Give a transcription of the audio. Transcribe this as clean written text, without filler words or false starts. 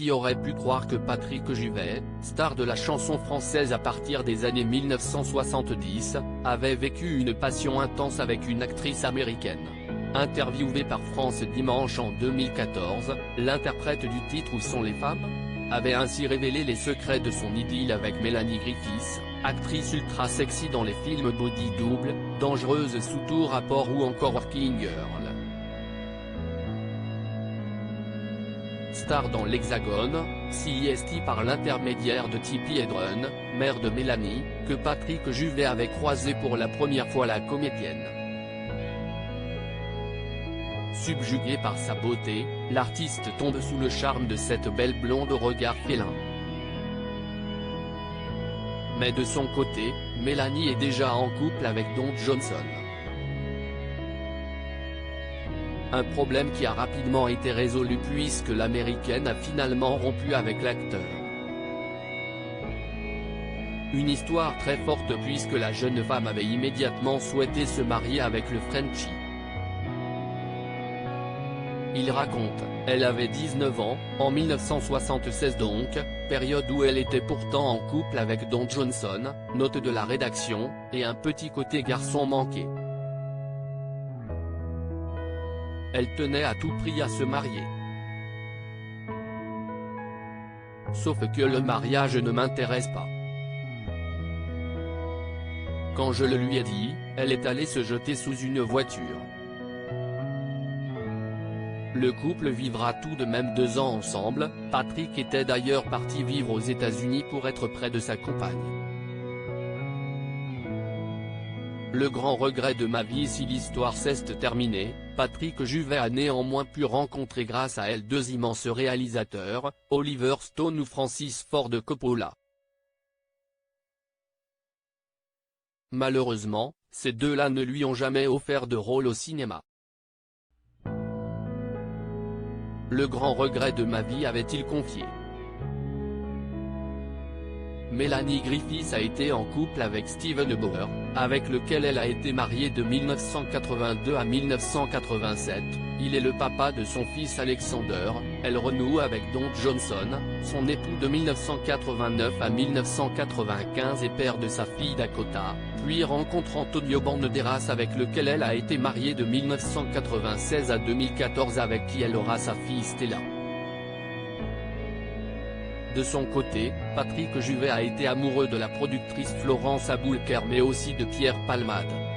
Qui aurait pu croire que Patrick Juvet, star de la chanson française à partir des années 1970, avait vécu une passion intense avec une actrice américaine. Interviewé par France Dimanche en 2014, l'interprète du titre Où sont les femmes avait ainsi révélé les secrets de son idylle avec Mélanie Griffiths, actrice ultra sexy dans les films Body Double, Dangereuse sous tout rapport ou encore Working Girl. Star dans l'Hexagone, si est par l'intermédiaire de Tippi Hedren, mère de Mélanie, que Patrick Juvet avait croisé pour la première fois la comédienne. Subjugué par sa beauté, l'artiste tombe sous le charme de cette belle blonde au regard félin. Mais de son côté, Mélanie est déjà en couple avec Don Johnson. Un problème qui a rapidement été résolu puisque l'américaine a finalement rompu avec l'acteur. Une histoire très forte puisque la jeune femme avait immédiatement souhaité se marier avec le Frenchie. Il raconte, elle avait 19 ans, en 1976 donc, période où elle était pourtant en couple avec Don Johnson, note de la rédaction, et un petit côté garçon manqué. Elle tenait à tout prix à se marier. Sauf que le mariage ne m'intéresse pas. Quand je le lui ai dit, elle est allée se jeter sous une voiture. Le couple vivra tout de même 2 ans ensemble, Patrick était d'ailleurs parti vivre aux États-Unis pour être près de sa compagne. Le grand regret de ma vie si l'histoire s'est terminée, Patrick Juvet a néanmoins pu rencontrer grâce à elle 2 immenses réalisateurs, Oliver Stone ou Francis Ford Coppola. Malheureusement, ces 2-là ne lui ont jamais offert de rôle au cinéma. Le grand regret de ma vie avait-il confié. Mélanie Griffiths a été en couple avec Steven Bauer, avec lequel elle a été mariée de 1982 à 1987, il est le papa de son fils Alexander, elle renoue avec Don Johnson, son époux de 1989 à 1995 et père de sa fille Dakota, puis rencontre Antonio Banderas avec lequel elle a été mariée de 1996 à 2014 avec qui elle aura sa fille Stella. De son côté, Patrick Juvet a été amoureux de la productrice Florence Aboulker mais aussi de Pierre Palmade.